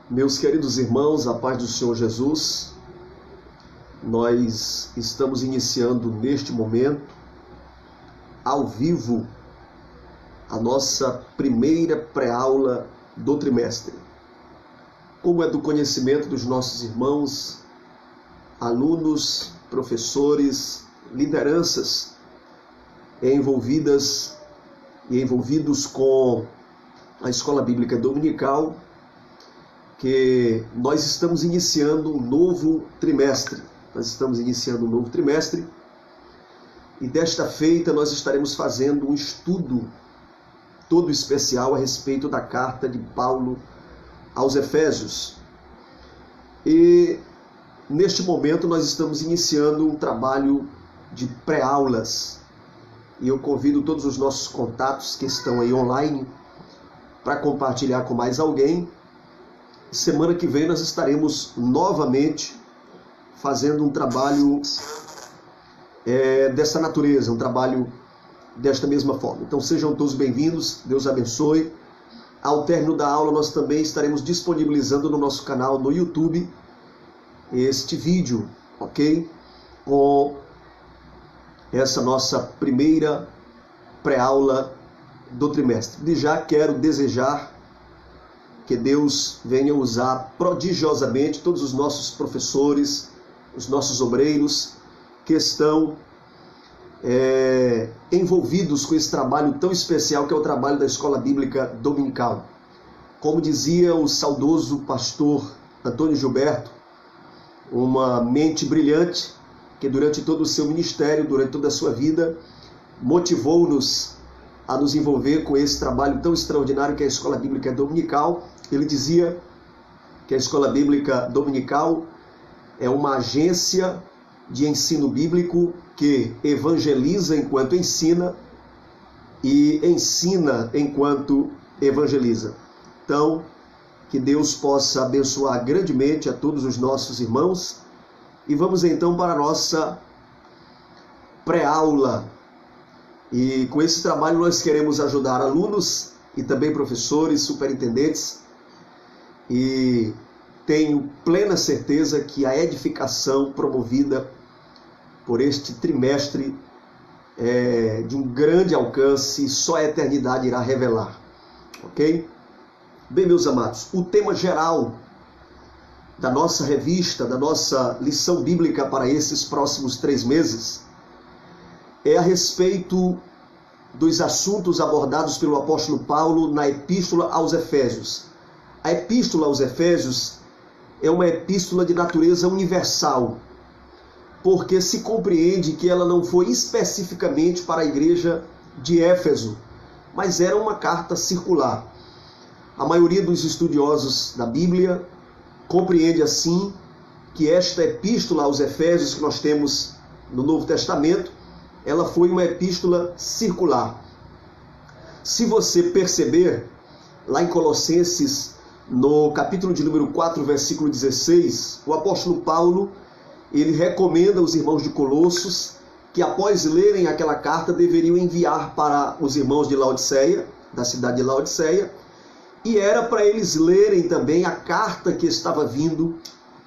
Meus queridos irmãos, a paz do Senhor Jesus, nós estamos iniciando neste momento, ao vivo, a nossa primeira pré-aula do trimestre. Como é do conhecimento dos nossos irmãos, alunos, professores, lideranças envolvidas e envolvidos com a Escola Bíblica Dominical, que nós estamos iniciando um novo trimestre. E desta feita nós estaremos fazendo um estudo todo especial a respeito da carta de Paulo aos Efésios. E neste momento nós estamos iniciando um trabalho de pré-aulas. E eu convido todos os nossos contatos que estão aí online para compartilhar com mais alguém. Semana que vem nós estaremos novamente fazendo um trabalho dessa natureza, um trabalho desta mesma forma. Então sejam todos bem-vindos, Deus abençoe. Ao término da aula nós também estaremos disponibilizando no nosso canal no YouTube este vídeo, ok? Com essa nossa primeira pré-aula do trimestre. De já quero desejar que Deus venha usar prodigiosamente todos os nossos professores, os nossos obreiros que estão envolvidos com esse trabalho tão especial que é o trabalho da Escola Bíblica Dominical. Como dizia o saudoso pastor Antônio Gilberto, uma mente brilhante que durante todo o seu ministério, durante toda a sua vida, motivou-nos a nos envolver com esse trabalho tão extraordinário que é a Escola Bíblica Dominical. Ele dizia que a Escola Bíblica Dominical é uma agência de ensino bíblico que evangeliza enquanto ensina e ensina enquanto evangeliza. Então, que Deus possa abençoar grandemente a todos os nossos irmãos. E vamos então para a nossa pré-aula. E com esse trabalho nós queremos ajudar alunos e também professores, superintendentes. E tenho plena certeza que a edificação promovida por este trimestre é de um grande alcance e só a eternidade irá revelar. Ok? Bem, meus amados, o tema geral da nossa revista, da nossa lição bíblica para esses próximos 3 meses, é a respeito dos assuntos abordados pelo apóstolo Paulo na Epístola aos Efésios. A Epístola aos Efésios é uma epístola de natureza universal, porque se compreende que ela não foi especificamente para a igreja de Éfeso, mas era uma carta circular. A maioria dos estudiosos da Bíblia compreende assim que esta epístola aos Efésios que nós temos no Novo Testamento, ela foi uma epístola circular. Se você perceber, lá em Colossenses, no capítulo de número 4, versículo 16, o apóstolo Paulo, ele recomenda aos irmãos de Colossos que após lerem aquela carta deveriam enviar para os irmãos de Laodiceia, da cidade de Laodiceia, e era para eles lerem também a carta que estava vindo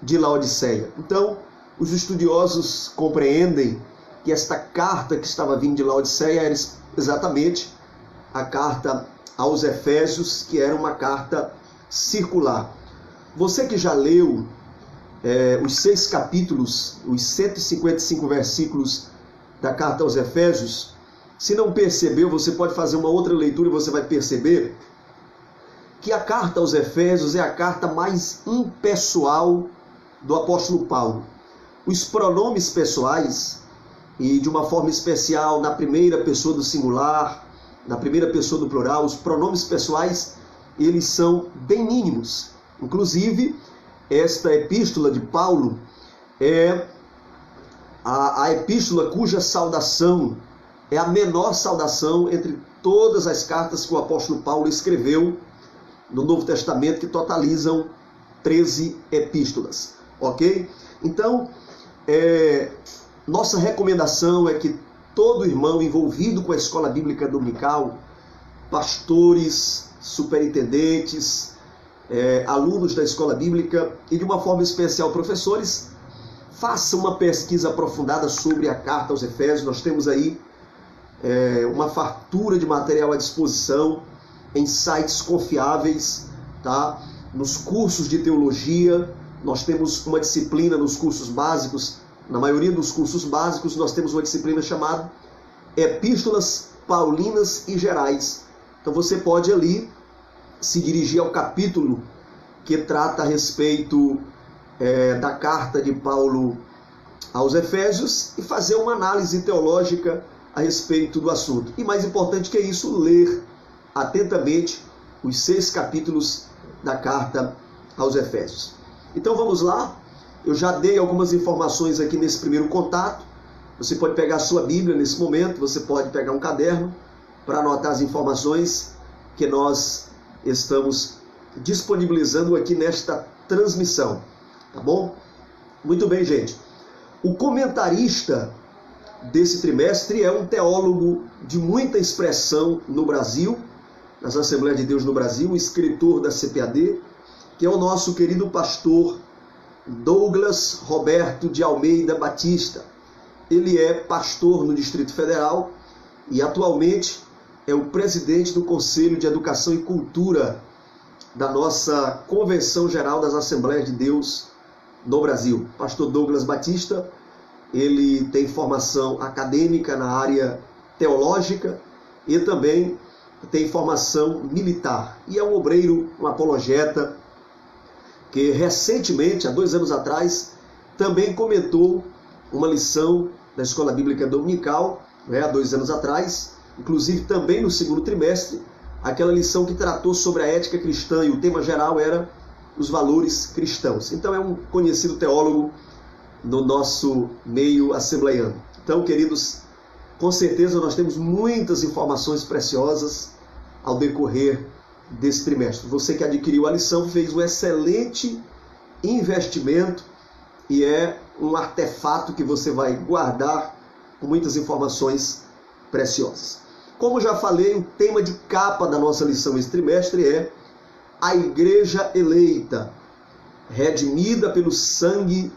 de Laodiceia. Então, os estudiosos compreendem que esta carta que estava vindo de Laodiceia era exatamente a carta aos Efésios, que era uma carta circular. Você que já leu os 6 capítulos, os 155 versículos da carta aos Efésios, se não percebeu, você pode fazer uma outra leitura e você vai perceber que a carta aos Efésios é a carta mais impessoal do apóstolo Paulo. Os pronomes pessoais, e de uma forma especial na primeira pessoa do singular, na primeira pessoa do plural, os pronomes pessoais, eles são bem mínimos. Inclusive, esta epístola de Paulo é a epístola cuja saudação é a menor saudação entre todas as cartas que o apóstolo Paulo escreveu no Novo Testamento, que totalizam 13 epístolas. Ok? Então, nossa recomendação é que todo irmão envolvido com a Escola Bíblica Dominical, pastores, superintendentes, alunos da escola bíblica e de uma forma especial professores, façam uma pesquisa aprofundada sobre a carta aos Efésios. Nós temos aí uma fartura de material à disposição em sites confiáveis, tá? Nos cursos de teologia, nós temos uma disciplina nos cursos básicos. Na maioria dos cursos básicos nós temos uma disciplina chamada Epístolas Paulinas e Gerais. Então você pode ali se dirigir ao capítulo que trata a respeito da carta de Paulo aos Efésios e fazer uma análise teológica a respeito do assunto. E mais importante que isso, ler atentamente os 6 capítulos da carta aos Efésios. Então vamos lá. Eu já dei algumas informações aqui nesse primeiro contato. Você pode pegar a sua Bíblia nesse momento, você pode pegar um caderno para anotar as informações que nós estamos disponibilizando aqui nesta transmissão, tá bom? Muito bem, gente. O comentarista desse trimestre é um teólogo de muita expressão no Brasil, nas Assembleias de Deus no Brasil, um escritor da CPAD, que é o nosso querido pastor Douglas Roberto de Almeida Batista. Ele é pastor no Distrito Federal e atualmente é o presidente do Conselho de Educação e Cultura da nossa Convenção Geral das Assembleias de Deus no Brasil. Pastor Douglas Batista, ele tem formação acadêmica na área teológica e também tem formação militar. E é um obreiro, um apologeta, que recentemente, há 2 anos atrás, também comentou uma lição da Escola Bíblica Dominical, há 2 anos atrás, inclusive também no segundo trimestre, aquela lição que tratou sobre a ética cristã e o tema geral era os valores cristãos. Então é um conhecido teólogo no nosso meio assembleiano. Então, queridos, com certeza nós temos muitas informações preciosas ao decorrer desse trimestre. Você que adquiriu a lição fez um excelente investimento e é um artefato que você vai guardar com muitas informações preciosas. Como já falei, o tema de capa da nossa lição esse trimestre é a Igreja Eleita, redimida pelo sangue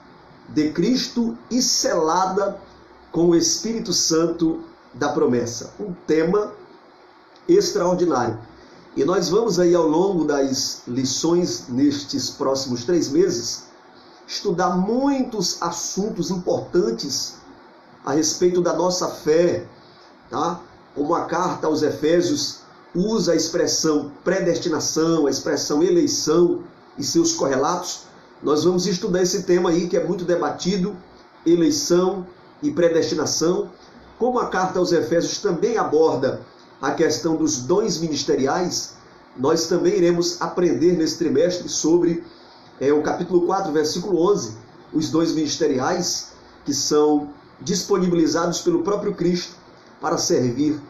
de Cristo e selada com o Espírito Santo da promessa. Um tema extraordinário. E nós vamos aí ao longo das lições nestes próximos 3 meses estudar muitos assuntos importantes a respeito da nossa fé, tá? Como a carta aos Efésios usa a expressão predestinação, a expressão eleição e seus correlatos, nós vamos estudar esse tema aí que é muito debatido, eleição e predestinação. Como a carta aos Efésios também aborda a questão dos dons ministeriais, nós também iremos aprender nesse trimestre sobre o capítulo 4, versículo 11, os dons ministeriais que são disponibilizados pelo próprio Cristo para servir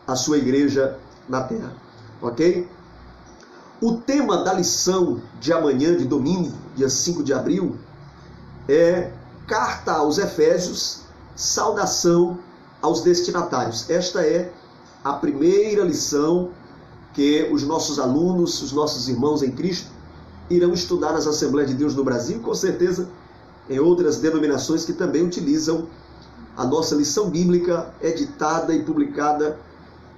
a sua igreja na terra. Ok? O tema da lição de amanhã, de domingo, dia 5 de abril, é Carta aos Efésios, saudação aos destinatários. Esta é a primeira lição que os nossos alunos, os nossos irmãos em Cristo, irão estudar nas Assembleias de Deus no Brasil e com certeza em outras denominações que também utilizam a nossa lição bíblica editada e publicada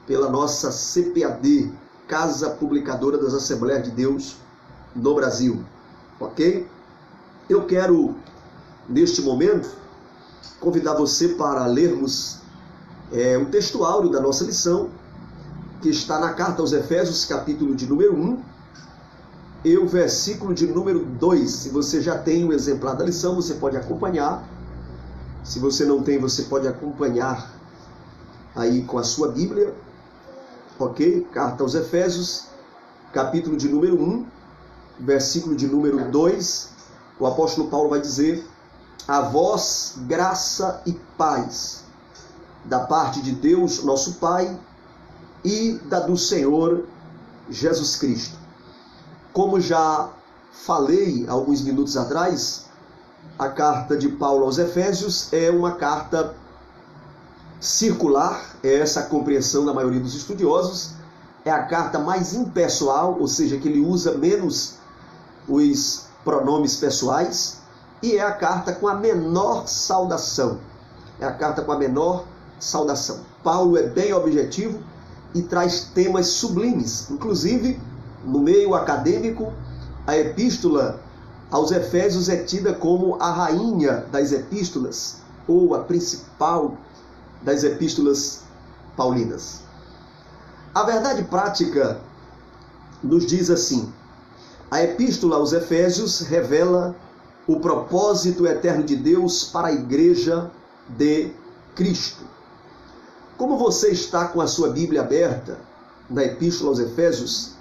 pela nossa CPAD, Casa Publicadora das Assembleias de Deus no Brasil. Ok? Eu quero, neste momento, convidar você para lermos o texto áureo da nossa lição, que está na carta aos Efésios, capítulo de número 1, e o versículo de número 2. Se você já tem um exemplar da lição, você pode acompanhar. Se você não tem, você pode acompanhar aí com a sua Bíblia. Ok? Carta aos Efésios, capítulo de número 1, versículo de número 2. O apóstolo Paulo vai dizer: a vós graça e paz, da parte de Deus, nosso Pai, e da do Senhor Jesus Cristo. Como já falei alguns minutos atrás, a carta de Paulo aos Efésios é uma carta circular, é essa a compreensão da maioria dos estudiosos, é a carta mais impessoal, ou seja, que ele usa menos os pronomes pessoais, e é a carta com a menor saudação. É a carta com a menor saudação. Paulo é bem objetivo e traz temas sublimes. Inclusive, no meio acadêmico, a epístola aos Efésios é tida como a rainha das epístolas, ou a principal das epístolas paulinas. A verdade prática nos diz assim: a epístola aos Efésios revela o propósito eterno de Deus para a igreja de Cristo. Como você está com a sua Bíblia aberta na epístola aos Efésios,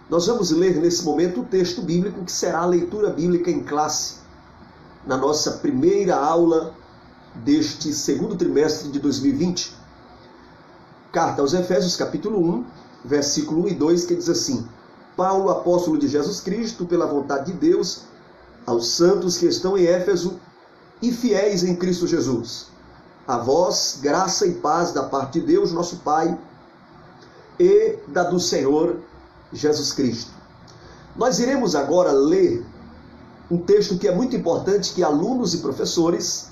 nós vamos ler nesse momento o texto bíblico que será a leitura bíblica em classe na nossa primeira aula deste segundo trimestre de 2020. Carta aos Efésios, capítulo 1, versículo 1 e 2, que diz assim: Paulo, apóstolo de Jesus Cristo, pela vontade de Deus, aos santos que estão em Éfeso e fiéis em Cristo Jesus. A vós, graça e paz da parte de Deus, nosso Pai, e da do Senhor Jesus Cristo. Nós iremos agora ler um texto que é muito importante que alunos e professores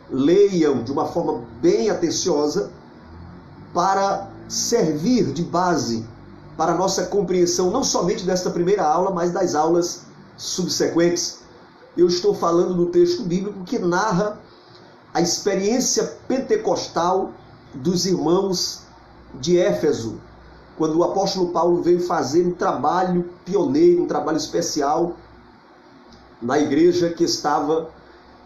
leiam de uma forma bem atenciosa para servir de base para a nossa compreensão não somente desta primeira aula, mas das aulas subsequentes. Eu estou falando do texto bíblico que narra a experiência pentecostal dos irmãos de Éfeso, quando o apóstolo Paulo veio fazer um trabalho pioneiro, um trabalho especial na igreja que estava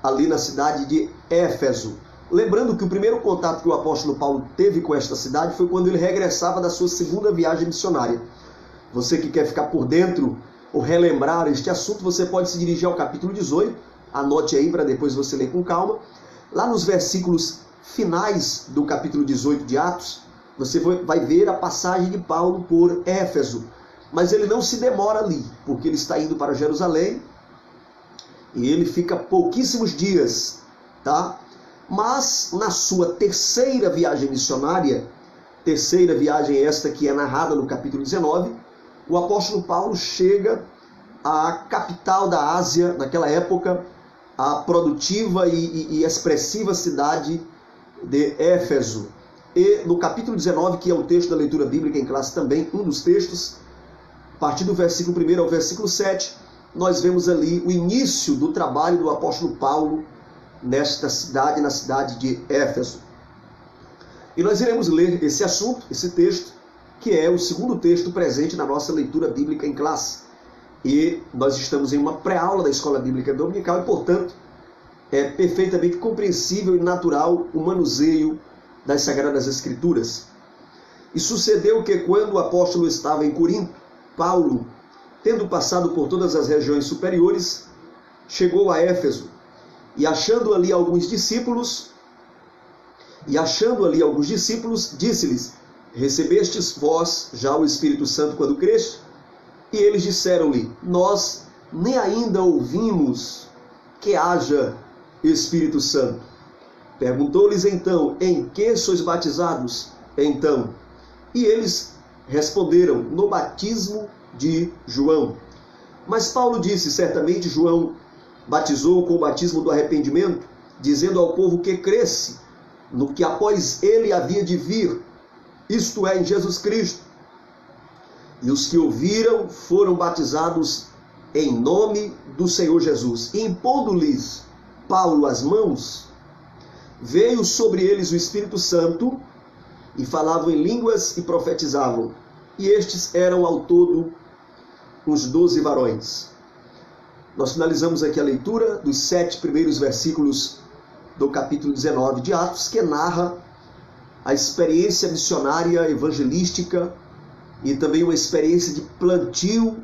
ali na cidade de Éfeso. Lembrando que o primeiro contato que o apóstolo Paulo teve com esta cidade foi quando ele regressava da sua segunda viagem missionária. Você que quer ficar por dentro ou relembrar este assunto, você pode se dirigir ao capítulo 18, anote aí para depois você ler com calma. Lá nos versículos finais do capítulo 18 de Atos, você vai ver a passagem de Paulo por Éfeso. Mas ele não se demora ali, porque ele está indo para Jerusalém e ele fica pouquíssimos dias, tá? Mas na sua terceira viagem missionária, terceira viagem esta que é narrada no capítulo 19, o apóstolo Paulo chega à capital da Ásia, naquela época, a produtiva e expressiva cidade de Éfeso. E no capítulo 19, que é o texto da leitura bíblica em classe também, um dos textos, a partir do versículo 1 ao versículo 7, nós vemos ali o início do trabalho do apóstolo Paulo nesta cidade, na cidade de Éfeso. E nós iremos ler esse assunto, esse texto, que é o segundo texto presente na nossa leitura bíblica em classe. E nós estamos em uma pré-aula da Escola Bíblica Dominical e, portanto, é perfeitamente compreensível e natural o manuseio das Sagradas Escrituras. E sucedeu que, quando o apóstolo estava em Corinto, Paulo, tendo passado por todas as regiões superiores, chegou a Éfeso, e achando ali alguns discípulos, disse-lhes: recebestes vós já o Espírito Santo quando creste? E eles disseram-lhe: nós nem ainda ouvimos que haja Espírito Santo. Perguntou-lhes então: em que sois batizados? Então, e eles responderam: no batismo de João. Mas Paulo disse: certamente João batizou com o batismo do arrependimento, dizendo ao povo que cresce no que após ele havia de vir, isto é, em Jesus Cristo. E os que ouviram foram batizados em nome do Senhor Jesus. E impondo-lhes Paulo as mãos, veio sobre eles o Espírito Santo, e falavam em línguas e profetizavam. E estes eram ao todo uns 12 varões. Nós finalizamos aqui a leitura dos 7 primeiros versículos do capítulo 19 de Atos, que narra a experiência missionária, evangelística e também uma experiência de plantio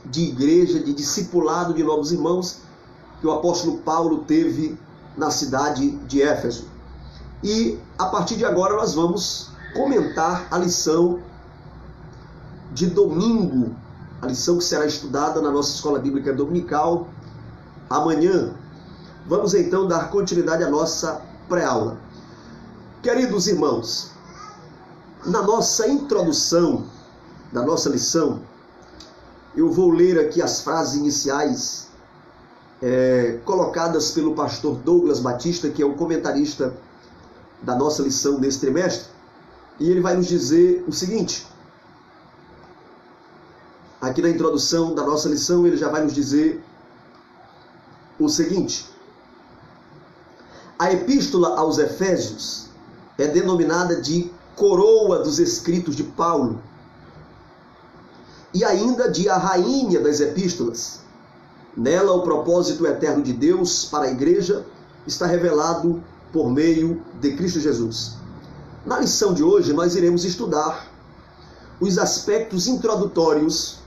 de igreja, de discipulado de novos irmãos que o apóstolo Paulo teve na cidade de Éfeso. E a partir de agora nós vamos comentar a lição de domingo, a lição que será estudada na nossa Escola Bíblica Dominical amanhã. Vamos então dar continuidade à nossa pré-aula. Queridos irmãos, na nossa introdução da nossa lição, eu vou ler aqui as frases iniciais colocadas pelo pastor Douglas Batista, que é o comentarista da nossa lição desse trimestre, e ele vai nos dizer o seguinte. Aqui na introdução da nossa lição, ele já vai nos dizer o seguinte: a epístola aos Efésios é denominada de coroa dos escritos de Paulo e ainda de a rainha das epístolas. Nela, o propósito eterno de Deus para a igreja está revelado por meio de Cristo Jesus. Na lição de hoje, nós iremos estudar os aspectos introdutórios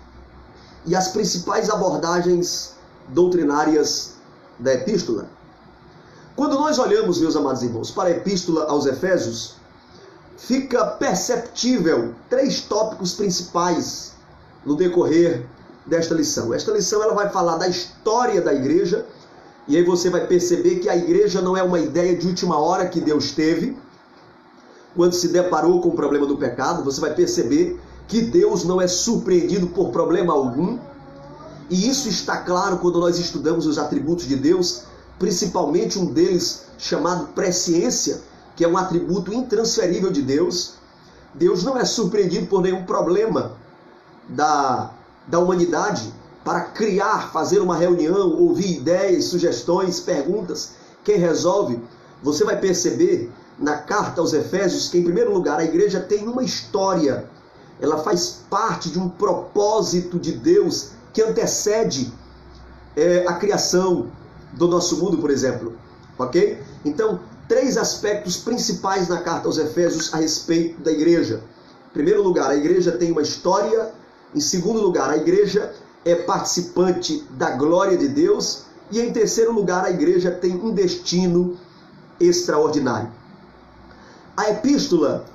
e as principais abordagens doutrinárias da epístola. Quando nós olhamos, meus amados irmãos, para a epístola aos Efésios, fica perceptível 3 tópicos principais no decorrer desta lição. Esta lição ela vai falar da história da igreja, e aí você vai perceber que a igreja não é uma ideia de última hora que Deus teve, quando se deparou com o problema do pecado. Você vai perceber que Deus não é surpreendido por problema algum, e isso está claro quando nós estudamos os atributos de Deus, principalmente um deles chamado presciência, que é um atributo intransferível de Deus. Deus não é surpreendido por nenhum problema da humanidade para criar, fazer uma reunião, ouvir ideias, sugestões, perguntas. Quem resolve? Você vai perceber na carta aos Efésios que, em primeiro lugar, a igreja tem uma história. Ela faz parte de um propósito de Deus que antecede a criação do nosso mundo, por exemplo. Ok? Então, 3 aspectos principais na carta aos Efésios a respeito da igreja. Em primeiro lugar, a igreja tem uma história. Em segundo lugar, a igreja é participante da glória de Deus. E em terceiro lugar, a igreja tem um destino extraordinário. A epístola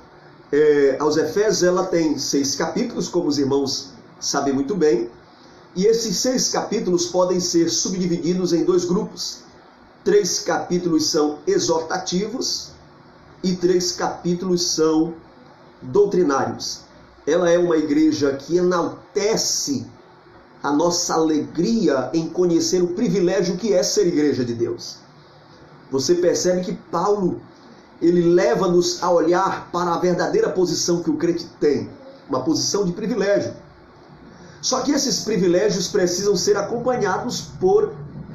aos Efésios ela tem 6 capítulos, como os irmãos sabem muito bem. E esses 6 capítulos podem ser subdivididos em 2 grupos. 3 capítulos são exortativos e 3 capítulos são doutrinários. Ela é uma igreja que enaltece a nossa alegria em conhecer o privilégio que é ser igreja de Deus. Você percebe que Paulo, ele leva-nos a olhar para a verdadeira posição que o crente tem, uma posição de privilégio. Só que esses privilégios precisam ser acompanhados por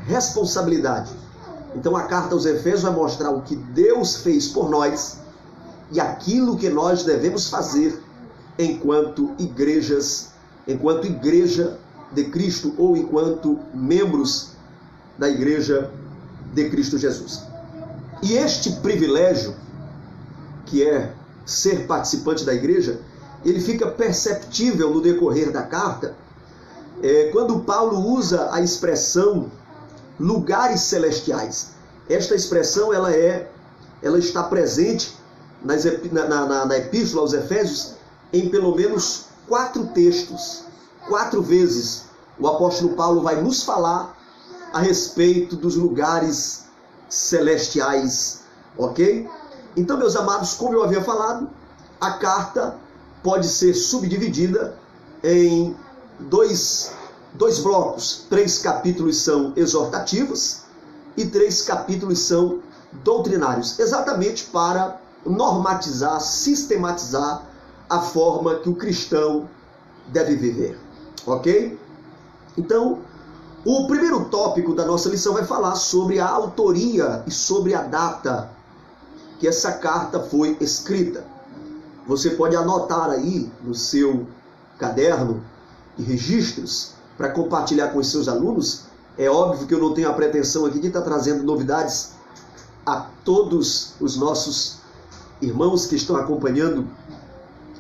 responsabilidade. Então a carta aos Efésios vai mostrar o que Deus fez por nós e aquilo que nós devemos fazer enquanto igreja de Cristo ou enquanto membros da igreja de Cristo Jesus. E este privilégio, que é ser participante da igreja, ele fica perceptível no decorrer da carta, quando Paulo usa a expressão lugares celestiais. Esta expressão ela está presente na epístola aos Efésios em pelo menos 4 textos. 4 vezes o apóstolo Paulo vai nos falar a respeito dos lugares celestiais, ok? Então, meus amados, como eu havia falado, a carta pode ser subdividida em 2 blocos. 3 capítulos são exortativos e 3 capítulos são doutrinários, exatamente para normatizar, sistematizar a forma que o cristão deve viver, ok? Então, o primeiro tópico da nossa lição vai falar sobre a autoria e sobre a data que essa carta foi escrita. Você pode anotar aí no seu caderno de registros para compartilhar com os seus alunos. É óbvio que eu não tenho a pretensão aqui de estar trazendo novidades a todos os nossos irmãos que estão acompanhando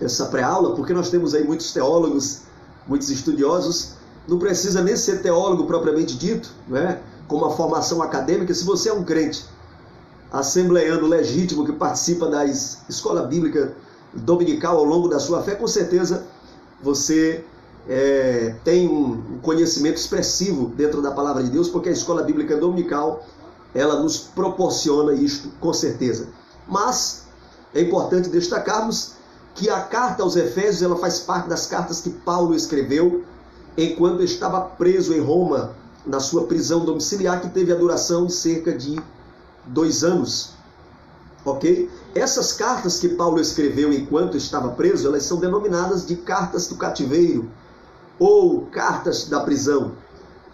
essa pré-aula, porque nós temos aí muitos teólogos, muitos estudiosos. Não precisa nem ser teólogo propriamente dito, né? Com uma formação acadêmica. Se você é um crente assembleano legítimo que participa da escola bíblica dominical ao longo da sua fé, com certeza você tem um conhecimento expressivo dentro da palavra de Deus, porque a escola bíblica dominical ela nos proporciona isto, com certeza. Mas é importante destacarmos que a carta aos Efésios ela faz parte das cartas que Paulo escreveu enquanto estava preso em Roma, na sua prisão domiciliar, que teve a duração de cerca de 2 anos. Ok? Essas cartas que Paulo escreveu enquanto estava preso, elas são denominadas de cartas do cativeiro ou cartas da prisão.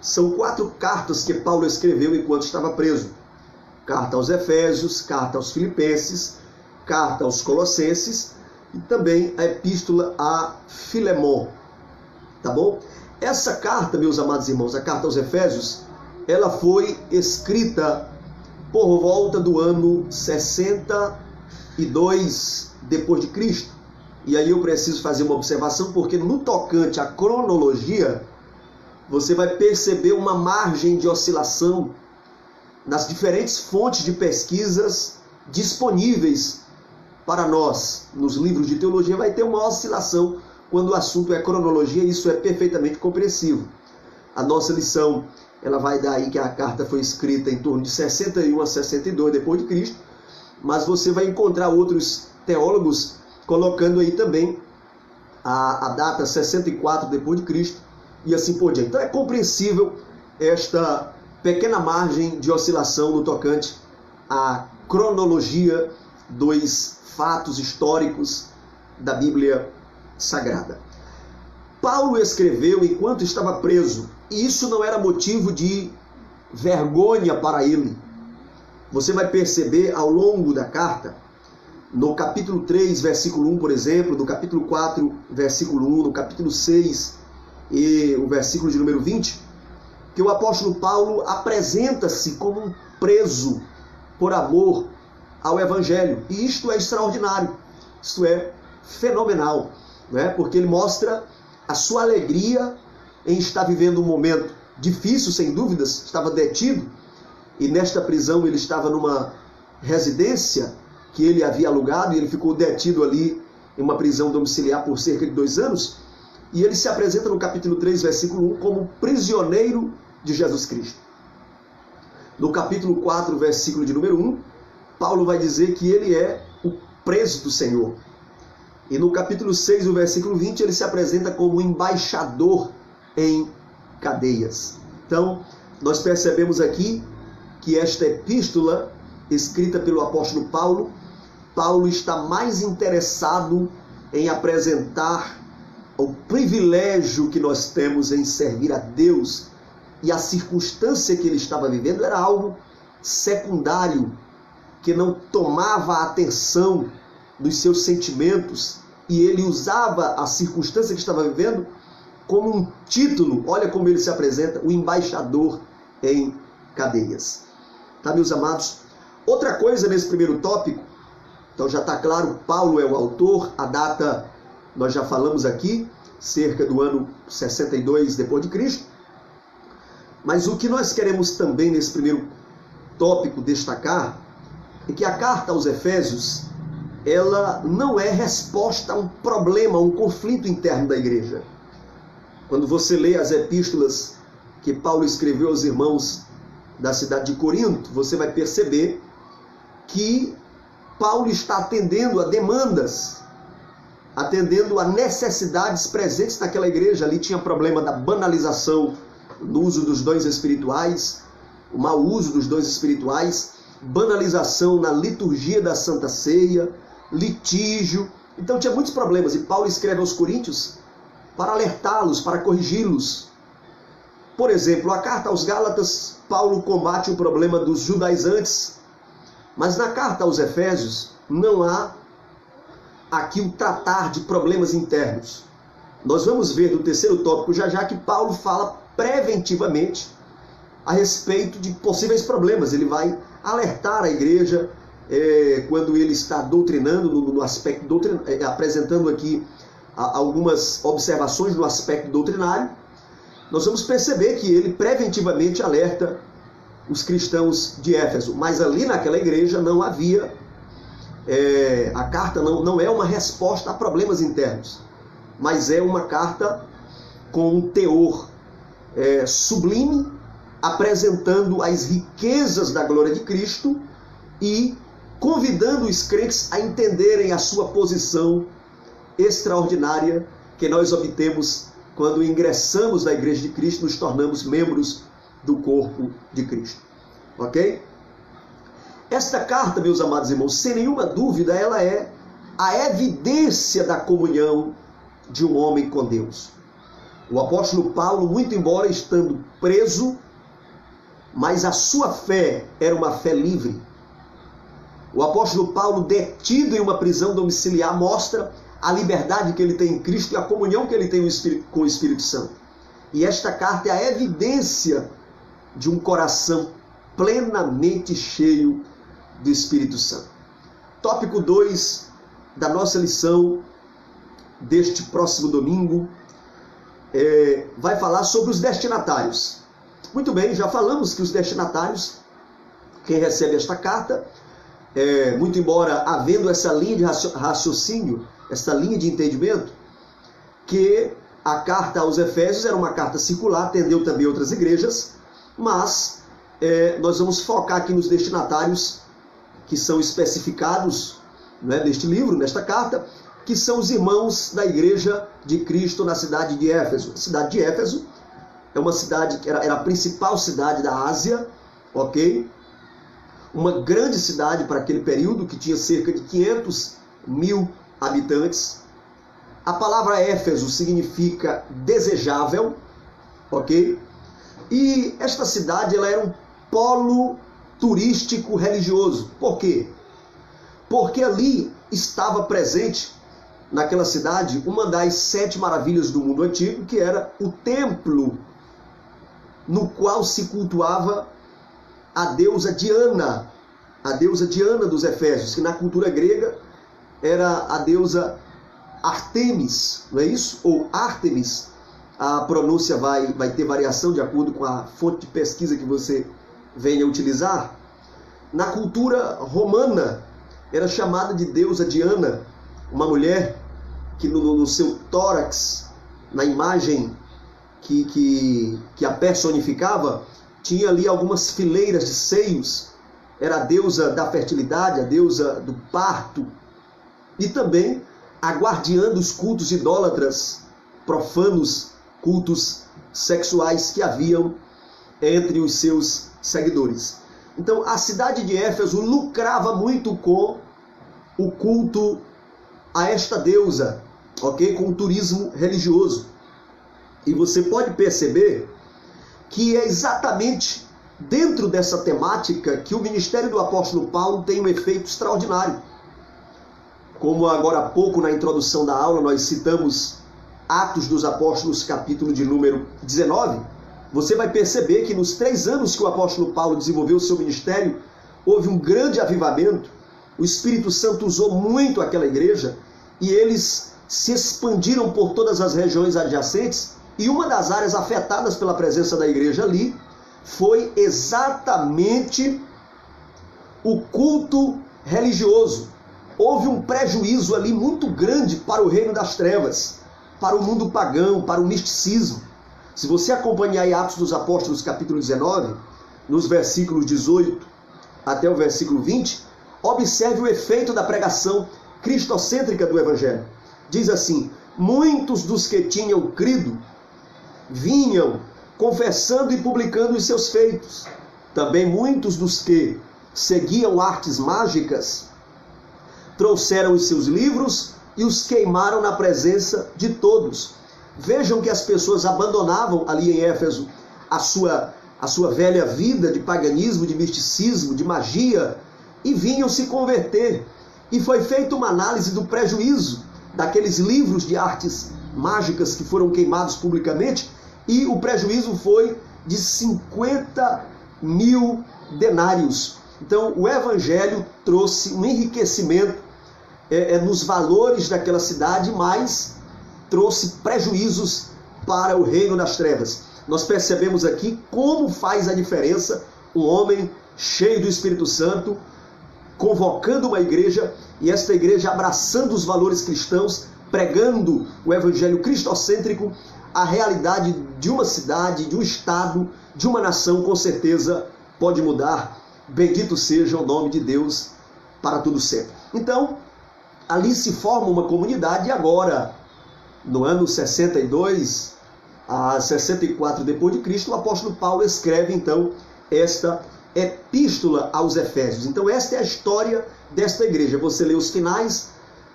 São 4 cartas que Paulo escreveu enquanto estava preso. Carta aos Efésios, carta aos Filipenses, carta aos Colossenses e também a epístola a Filemon. Tá bom? Essa carta, meus amados irmãos, a carta aos Efésios, ela foi escrita por volta do ano 62 depois de Cristo. E aí eu preciso fazer uma observação, porque no tocante à cronologia, você vai perceber uma margem de oscilação nas diferentes fontes de pesquisas disponíveis para nós. Nos livros de teologia vai ter uma oscilação quando o assunto é cronologia, isso é perfeitamente compreensível. A nossa lição, ela vai dar aí que a carta foi escrita em torno de 61 a 62 depois de Cristo, mas você vai encontrar outros teólogos colocando aí também a data 64 depois de Cristo e assim por diante. Então é compreensível esta pequena margem de oscilação no tocante à cronologia dos fatos históricos da Bíblia Sagrada. Paulo escreveu enquanto estava preso, e isso não era motivo de vergonha para ele. Você vai perceber ao longo da carta, no capítulo 3, versículo 1, por exemplo, no capítulo 4, versículo 1, no capítulo 6 e o versículo de número 20, que o apóstolo Paulo apresenta-se como um preso por amor ao Evangelho. E isto é extraordinário, isto é fenomenal, né? Porque ele mostra a sua alegria em estar vivendo um momento difícil, sem dúvidas. Estava detido e nesta prisão ele estava numa residência que ele havia alugado e ele ficou detido ali em uma prisão domiciliar por cerca de 2 anos. E ele se apresenta no capítulo 3, versículo 1, como prisioneiro de Jesus Cristo. No capítulo 4, versículo de número 1, Paulo vai dizer que ele é o preso do Senhor. E no capítulo 6, o versículo 20, ele se apresenta como embaixador em cadeias. Então, nós percebemos aqui que esta epístola, escrita pelo apóstolo Paulo, Paulo está mais interessado em apresentar o privilégio que nós temos em servir a Deus, e a circunstância que ele estava vivendo era algo secundário, que não tomava a atenção dos seus sentimentos, e ele usava a circunstância que estava vivendo como um título. Olha como ele se apresenta, o embaixador em cadeias. Tá, meus amados? Outra coisa nesse primeiro tópico, então já está claro, Paulo é o autor, a data nós já falamos aqui, cerca do ano 62 depois de Cristo. Mas o que nós queremos também nesse primeiro tópico destacar é que a carta aos Efésios, ela não é resposta a um problema, a um conflito interno da igreja. Quando você lê as epístolas que Paulo escreveu aos irmãos da cidade de Corinto, você vai perceber que Paulo está atendendo a demandas, atendendo a necessidades presentes naquela igreja. Ali tinha problema da banalização no uso dos dons espirituais, o mau uso dos dons espirituais, banalização na liturgia da Santa Ceia, litígio. Então tinha muitos problemas, e Paulo escreve aos Coríntios para alertá-los, para corrigi-los. Por exemplo, a carta aos Gálatas, Paulo combate o problema dos judaizantes, mas na carta aos Efésios não há aqui o tratar de problemas internos. Nós vamos ver no terceiro tópico já que Paulo fala preventivamente a respeito de possíveis problemas. Ele vai alertar a igreja quando ele está doutrinando no aspecto doutrinário, apresentando aqui algumas observações no aspecto doutrinário. Nós vamos perceber que ele preventivamente alerta os cristãos de Éfeso, mas ali naquela igreja não havia, a carta não é uma resposta a problemas internos, mas é uma carta com um teor sublime, apresentando as riquezas da glória de Cristo e convidando os crentes a entenderem a sua posição extraordinária que nós obtemos quando ingressamos na Igreja de Cristo, nos tornamos membros do corpo de Cristo. Ok? Esta carta, meus amados irmãos, sem nenhuma dúvida, ela é a evidência da comunhão de um homem com Deus. O apóstolo Paulo, muito embora estando preso, mas a sua fé era uma fé livre. O apóstolo Paulo, detido em uma prisão domiciliar, mostra a liberdade que ele tem em Cristo e a comunhão que ele tem com o Espírito Santo. E esta carta é a evidência de um coração plenamente cheio do Espírito Santo. Tópico 2 da nossa lição deste próximo domingo vai falar sobre os destinatários. Muito bem, já falamos que os destinatários, quem recebe esta carta, muito embora havendo essa linha de raciocínio, essa linha de entendimento, que a carta aos Efésios era uma carta circular, atendeu também outras igrejas, mas nós vamos focar aqui nos destinatários que são especificados, né, neste livro, nesta carta, que são os irmãos da Igreja de Cristo na cidade de Éfeso. A cidade de Éfeso é uma cidade que era a principal cidade da Ásia, ok? Uma grande cidade para aquele período, que tinha cerca de 500.000 habitantes. A palavra Éfeso significa desejável, ok? E esta cidade ela era um polo turístico religioso. Por quê? Porque ali estava presente, naquela cidade, uma das 7 maravilhas do mundo antigo, que era o templo no qual se cultuava a deusa Diana dos Efésios, que na cultura grega era a deusa Artemis, não é isso? Ou Ártemis. A pronúncia vai ter variação de acordo com a fonte de pesquisa que você venha utilizar. Na cultura romana, era chamada de deusa Diana, uma mulher que no seu tórax, na imagem que a personificava, tinha ali algumas fileiras de seios. Era a deusa da fertilidade, a deusa do parto, e também a guardiã dos cultos idólatras, profanos, cultos sexuais que haviam entre os seus seguidores. Então, a cidade de Éfeso lucrava muito com o culto a esta deusa, ok? Com o turismo religioso. E você pode perceber que é exatamente dentro dessa temática que o ministério do apóstolo Paulo tem um efeito extraordinário. Como agora há pouco, na introdução da aula, nós citamos Atos dos Apóstolos, capítulo de número 19, você vai perceber que nos 3 anos que o apóstolo Paulo desenvolveu o seu ministério, houve um grande avivamento. O Espírito Santo usou muito aquela igreja e eles se expandiram por todas as regiões adjacentes, e uma das áreas afetadas pela presença da igreja ali foi exatamente o culto religioso. Houve um prejuízo ali muito grande para o reino das trevas, para o mundo pagão, para o misticismo. Se você acompanhar aí Atos dos Apóstolos, capítulo 19, nos versículos 18 até o versículo 20, observe o efeito da pregação cristocêntrica do Evangelho. Diz assim: muitos dos que tinham crido vinham confessando e publicando os seus feitos. Também muitos dos que seguiam artes mágicas trouxeram os seus livros e os queimaram na presença de todos. Vejam que as pessoas abandonavam ali em Éfeso a sua velha vida de paganismo, de misticismo, de magia, e vinham se converter. E foi feita uma análise do prejuízo daqueles livros de artes mágicas que foram queimados publicamente, e o prejuízo foi de 50.000 denários. Então o Evangelho trouxe um enriquecimento nos valores daquela cidade, mas trouxe prejuízos para o reino das trevas. Nós percebemos aqui como faz a diferença um homem cheio do Espírito Santo, convocando uma igreja, e esta igreja abraçando os valores cristãos, pregando o evangelho cristocêntrico. A realidade de uma cidade, de um estado, de uma nação, com certeza pode mudar. Bendito seja o nome de Deus para tudo sempre. Então, ali se forma uma comunidade, e agora, no ano 62, a 64 depois de Cristo, o apóstolo Paulo escreve então esta epístola aos Efésios. Então esta é a história desta igreja. Você lê os finais,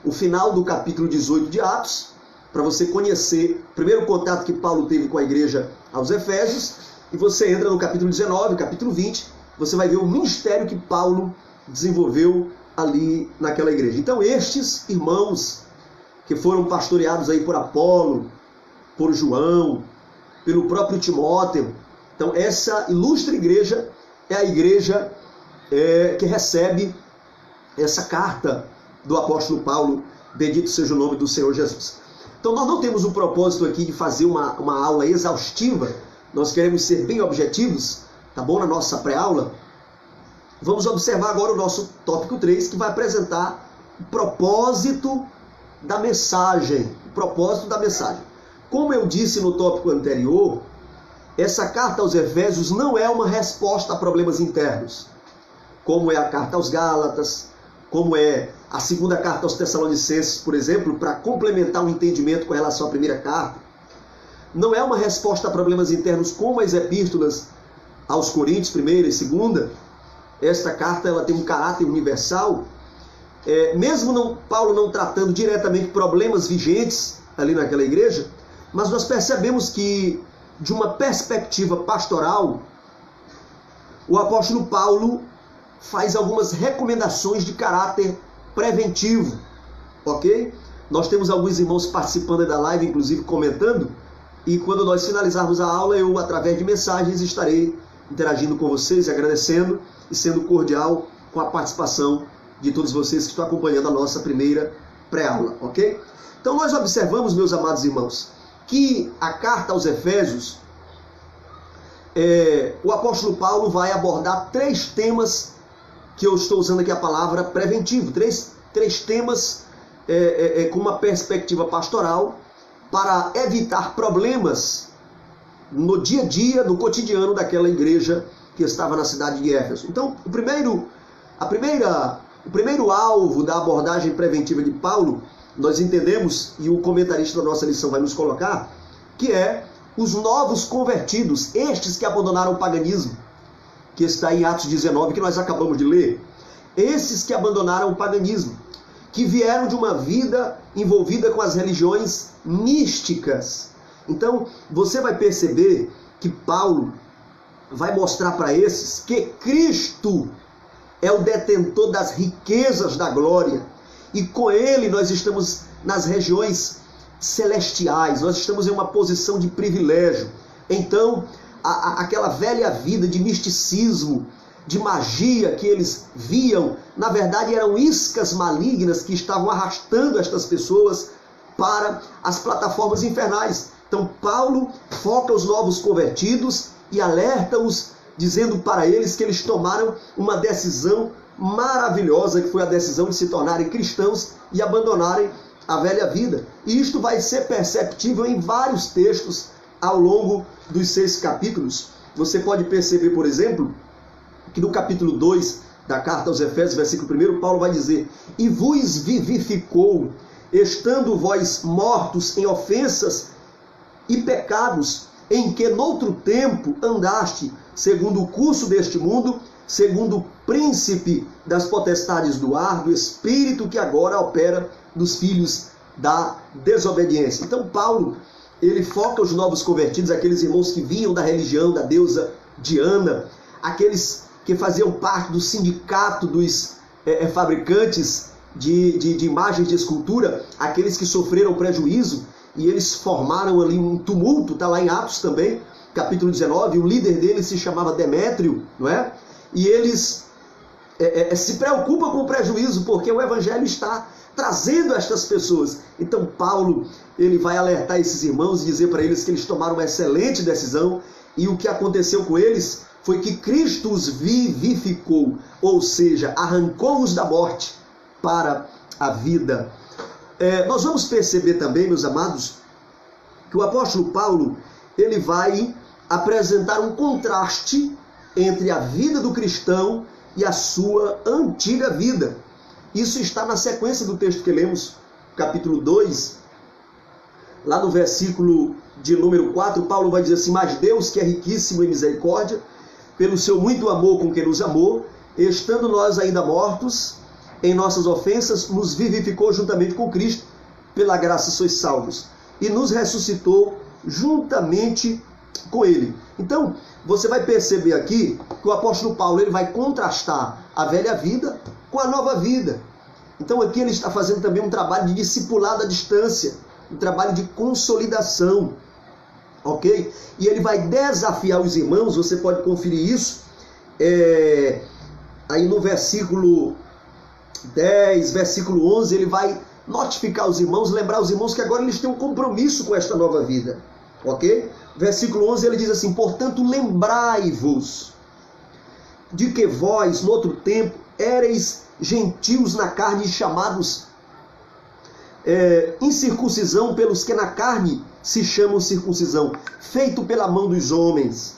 o final do capítulo 18 de Atos, para você conhecer o primeiro contato que Paulo teve com a igreja aos Efésios, e você entra no capítulo 19, capítulo 20, você vai ver o ministério que Paulo desenvolveu ali naquela igreja. Então estes irmãos que foram pastoreados aí por Apolo, por João, pelo próprio Timóteo, então essa ilustre igreja é a igreja que recebe essa carta do apóstolo Paulo, bendito seja o nome do Senhor Jesus. Então nós não temos o propósito aqui de fazer uma aula exaustiva, nós queremos ser bem objetivos, tá bom? Na nossa pré-aula. Vamos observar agora o nosso tópico 3, que vai apresentar o propósito da mensagem. O propósito da mensagem. Como eu disse no tópico anterior, essa carta aos Efésios não é uma resposta a problemas internos, como é a carta aos Gálatas, como é a segunda carta aos Tessalonicenses, por exemplo, para complementar o entendimento com relação à primeira carta. Não é uma resposta a problemas internos como as epístolas aos Coríntios, primeira e segunda. Esta carta ela tem um caráter universal, mesmo Paulo não tratando diretamente problemas vigentes ali naquela igreja, mas nós percebemos que, de uma perspectiva pastoral, o apóstolo Paulo faz algumas recomendações de caráter preventivo, ok? Nós temos alguns irmãos participando da live, inclusive comentando, e quando nós finalizarmos a aula, eu, através de mensagens, estarei interagindo com vocês, agradecendo e sendo cordial com a participação de todos vocês que estão acompanhando a nossa primeira pré-aula, ok? Então nós observamos, meus amados irmãos, que a carta aos Efésios, o apóstolo Paulo vai abordar 3 temas, que eu estou usando aqui a palavra preventivo, três temas com uma perspectiva pastoral, para evitar problemas no dia a dia, no cotidiano daquela igreja que estava na cidade de Éfeso. Então, o primeiro alvo da abordagem preventiva de Paulo, nós entendemos, e o comentarista da nossa lição vai nos colocar, que é os novos convertidos, estes que abandonaram o paganismo, que está em Atos 19, que nós acabamos de ler. Esses que abandonaram o paganismo, que vieram de uma vida envolvida com as religiões místicas. Então, você vai perceber que Paulo vai mostrar para esses que Cristo é o detentor das riquezas da glória, e com ele nós estamos nas regiões celestiais, nós estamos em uma posição de privilégio. Então, aquela velha vida de misticismo, de magia que eles viam, na verdade eram iscas malignas que estavam arrastando estas pessoas para as plataformas infernais. Então Paulo foca os novos convertidos e alerta-os, dizendo para eles que eles tomaram uma decisão maravilhosa, que foi a decisão de se tornarem cristãos e abandonarem a velha vida. E isto vai ser perceptível em vários textos ao longo dos 6 capítulos. Você pode perceber, por exemplo, que no capítulo 2 da carta aos Efésios, versículo 1, Paulo vai dizer: e vos vivificou, estando vós mortos em ofensas e pecados, em que noutro tempo andaste, segundo o curso deste mundo, segundo o príncipe das potestades do ar, do espírito que agora opera nos filhos da desobediência. Então Paulo, ele foca os novos convertidos, aqueles irmãos que vinham da religião da deusa Diana, aqueles que faziam parte do sindicato dos fabricantes de imagens de escultura, aqueles que sofreram prejuízo, e eles formaram ali um tumulto, está lá em Atos também, capítulo 19, o líder deles se chamava Demétrio, não é? E eles se preocupam com o prejuízo, porque o evangelho está trazendo estas pessoas. Então Paulo, ele vai alertar esses irmãos e dizer para eles que eles tomaram uma excelente decisão, e o que aconteceu com eles foi que Cristo os vivificou, ou seja, arrancou-os da morte para a vida. Nós vamos perceber também, meus amados, que o apóstolo Paulo, ele vai apresentar um contraste entre a vida do cristão e a sua antiga vida. Isso está na sequência do texto que lemos, capítulo 2, Lá no versículo de número 4, Paulo vai dizer assim: mas Deus, que é riquíssimo em misericórdia, pelo seu muito amor com que nos amou, estando nós ainda mortos em nossas ofensas, nos vivificou juntamente com Cristo, pela graça sois salvos, e nos ressuscitou juntamente com Ele. Então, você vai perceber aqui que o apóstolo Paulo ele vai contrastar a velha vida com a nova vida. Então aqui ele está fazendo também um trabalho de discipulado à distância, um trabalho de consolidação, ok? E ele vai desafiar os irmãos, você pode conferir isso, aí no versículo 10, versículo 11, ele vai notificar os irmãos, lembrar os irmãos que agora eles têm um compromisso com esta nova vida, ok? Versículo 11 ele diz assim: portanto lembrai-vos de que vós, no outro tempo, éreis gentios na carne, chamados incircuncisão pelos que na carne se chamam circuncisão, feito pela mão dos homens,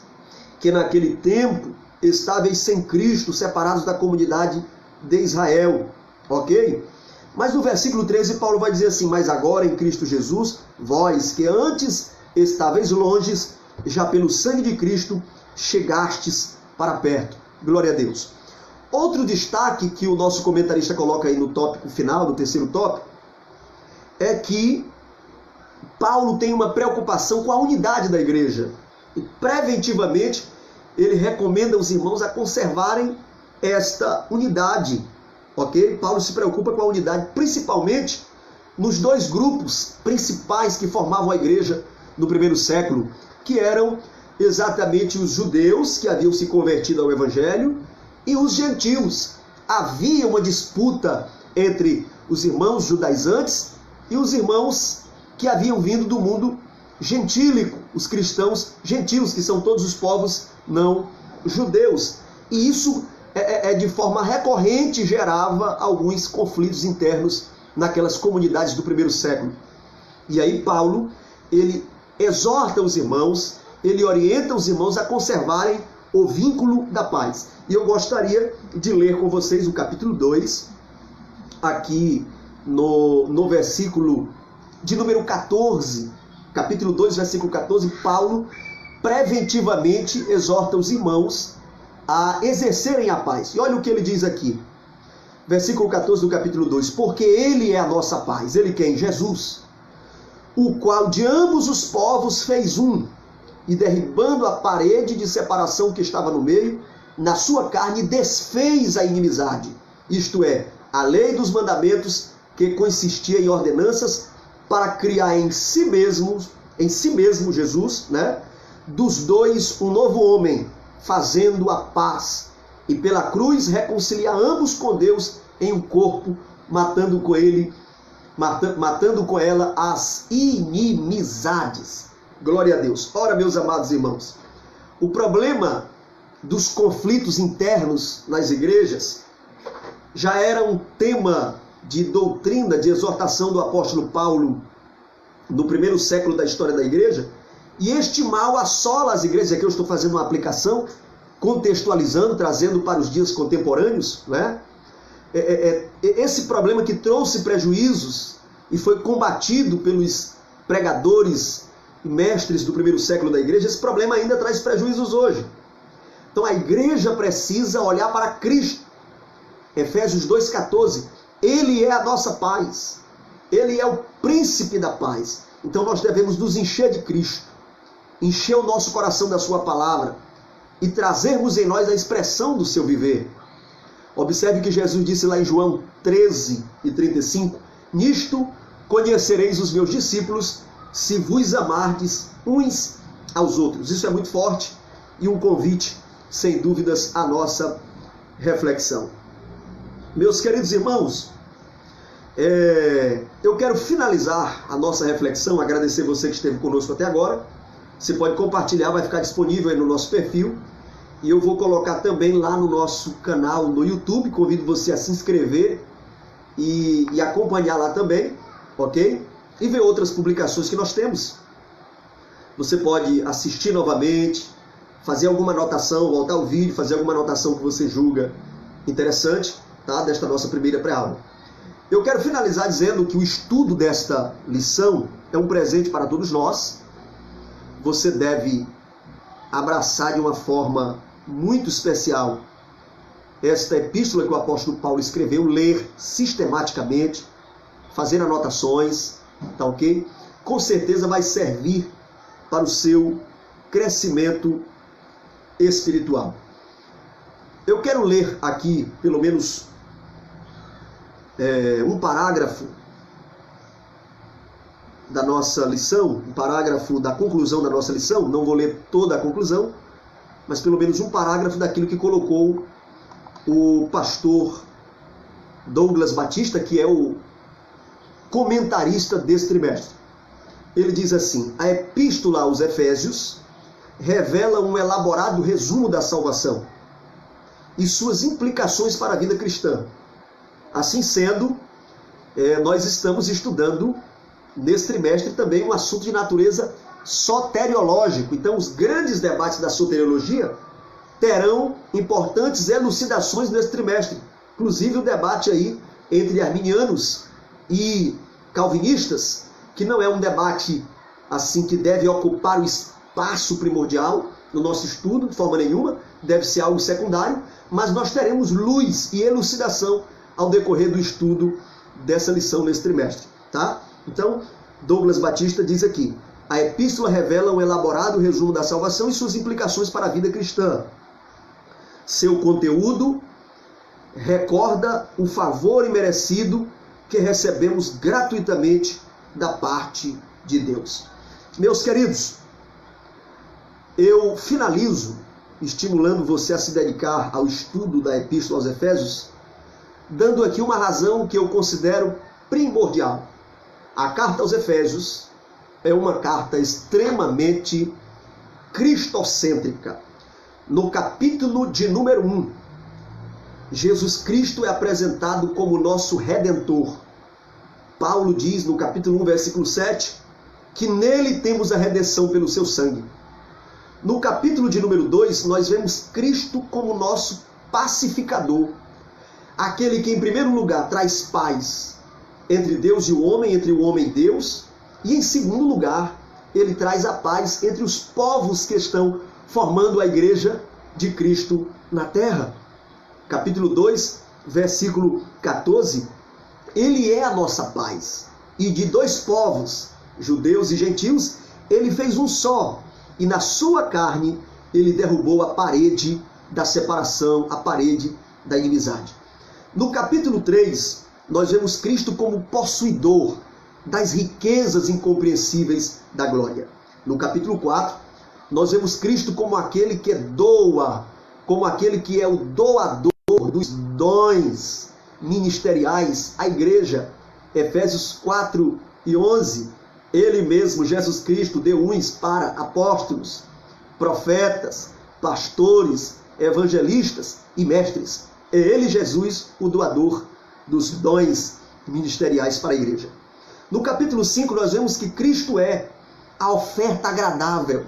que naquele tempo estáveis sem Cristo, separados da comunidade de Israel, ok? Mas no versículo 13 Paulo vai dizer assim: mas agora em Cristo Jesus, vós que antes estáveis longes, já pelo sangue de Cristo chegastes para perto. Glória a Deus. Outro destaque que o nosso comentarista coloca aí no tópico final, no terceiro tópico, é que Paulo tem uma preocupação com a unidade da igreja. E preventivamente ele recomenda aos irmãos a conservarem esta unidade. Ok? Paulo se preocupa com a unidade, principalmente nos dois grupos principais que formavam a igreja no primeiro século, que eram exatamente os judeus que haviam se convertido ao evangelho e os gentios. Havia uma disputa entre os irmãos judaizantes e os irmãos que haviam vindo do mundo gentílico, os cristãos gentios, que são todos os povos não judeus. E isso de forma recorrente gerava alguns conflitos internos naquelas comunidades do primeiro século. E aí Paulo, ele exorta os irmãos, ele orienta os irmãos a conservarem o vínculo da paz. E eu gostaria de ler com vocês o capítulo 2, aqui no versículo de número 14, capítulo 2, versículo 14, Paulo preventivamente exorta os irmãos a exercerem a paz. E olha o que ele diz aqui, versículo 14 do capítulo 2, porque ele é a nossa paz. Ele quem? Jesus, o qual de ambos os povos fez um, e derribando a parede de separação que estava no meio, na sua carne desfez a inimizade, isto é, a lei dos mandamentos, que consistia em ordenanças, para criar em si mesmo Jesus, né, dos dois um novo homem, fazendo a paz, e pela cruz reconciliar ambos com Deus em um corpo, matando com ela as inimizades. Glória a Deus. Ora, meus amados irmãos, o problema dos conflitos internos nas igrejas já era um tema de doutrina, de exortação do apóstolo Paulo no primeiro século da história da igreja, e este mal assola as igrejas. Aqui eu estou fazendo uma aplicação, contextualizando, trazendo para os dias contemporâneos, né? Esse problema que trouxe prejuízos e foi combatido pelos pregadores e mestres do primeiro século da igreja, esse problema ainda traz prejuízos hoje. Então a igreja precisa olhar para Cristo. Efésios 2,14, Ele é a nossa paz, Ele é o príncipe da paz. Então nós devemos nos encher de Cristo, encher o nosso coração da sua palavra e trazermos em nós a expressão do seu viver. Observe que Jesus disse lá em João 13:35, nisto conhecereis os meus discípulos, se vos amardes uns aos outros. Isso é muito forte e um convite, sem dúvidas, à nossa reflexão. Meus queridos irmãos, eu quero finalizar a nossa reflexão, agradecer você que esteve conosco até agora. Você pode compartilhar, vai ficar disponível aí no nosso perfil. E eu vou colocar também lá no nosso canal no YouTube. Convido você a se inscrever e acompanhar lá também, ok? E ver outras publicações que nós temos. Você pode assistir novamente, fazer alguma anotação, voltar ao vídeo, fazer alguma anotação que você julga interessante, tá? Desta nossa primeira pré-aula. Eu quero finalizar dizendo que o estudo desta lição é um presente para todos nós. Você deve abraçar de uma forma muito especial esta epístola que o apóstolo Paulo escreveu, ler sistematicamente, fazer anotações, tá ok? Com certeza vai servir para o seu crescimento espiritual. Eu quero ler aqui, pelo menos, um parágrafo da nossa lição, um parágrafo da conclusão da nossa lição. Não vou ler toda a conclusão, mas pelo menos um parágrafo daquilo que colocou o pastor Douglas Batista, que é o comentarista desse trimestre. Ele diz assim: a epístola aos Efésios revela um elaborado resumo da salvação e suas implicações para a vida cristã. Assim sendo, nós estamos estudando nesse trimestre também um assunto de natureza soteriológico. Então, os grandes debates da soteriologia terão importantes elucidações nesse trimestre. Inclusive o debate aí entre arminianos e calvinistas, que não é um debate assim que deve ocupar o espaço primordial no nosso estudo, de forma nenhuma, deve ser algo secundário, mas nós teremos luz e elucidação ao decorrer do estudo dessa lição nesse trimestre, tá? Então, Douglas Batista diz aqui: a epístola revela um elaborado resumo da salvação e suas implicações para a vida cristã. Seu conteúdo recorda o favor imerecido que recebemos gratuitamente da parte de Deus. Meus queridos, eu finalizo estimulando você a se dedicar ao estudo da Epístola aos Efésios, dando aqui uma razão que eu considero primordial. A carta aos Efésios é uma carta extremamente cristocêntrica. No capítulo de número 1, Jesus Cristo é apresentado como nosso Redentor. Paulo diz no capítulo 1, versículo 7, que nele temos a redenção pelo seu sangue. No capítulo de número 2, nós vemos Cristo como nosso pacificador. Aquele que, em primeiro lugar, traz paz entre Deus e o homem, entre o homem e Deus. E, em segundo lugar, ele traz a paz entre os povos que estão formando a igreja de Cristo na terra. Capítulo 2, versículo 14, ele é a nossa paz. E de dois povos, judeus e gentios, ele fez um só. E na sua carne, ele derrubou a parede da separação, a parede da inimizade. No capítulo 3, nós vemos Cristo como possuidor das riquezas incompreensíveis da glória. No capítulo 4, nós vemos Cristo como aquele que doa, como aquele que é o doador dos dons ministeriais à igreja. Efésios 4 e 11, ele mesmo, Jesus Cristo, deu uns para apóstolos, profetas, pastores, evangelistas e mestres. É ele, Jesus, o doador dos dons ministeriais para a igreja. No capítulo 5, nós vemos que Cristo é a oferta agradável,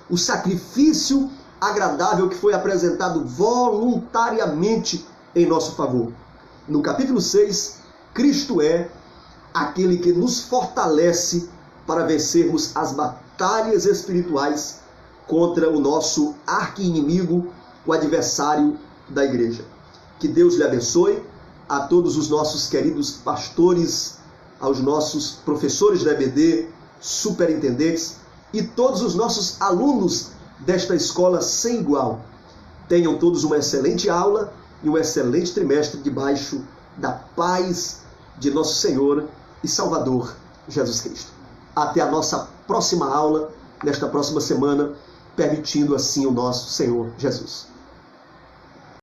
o sacrifício agradável que foi apresentado voluntariamente em nosso favor. No capítulo 6, Cristo é aquele que nos fortalece para vencermos as batalhas espirituais contra o nosso arqui-inimigo, o adversário da igreja. Que Deus lhe abençoe, a todos os nossos queridos pastores, aos nossos professores da EBD, superintendentes e todos os nossos alunos desta escola sem igual. Tenham todos uma excelente aula e um excelente trimestre debaixo da paz de nosso Senhor e Salvador Jesus Cristo. Até a nossa próxima aula, nesta próxima semana, permitindo assim o nosso Senhor Jesus.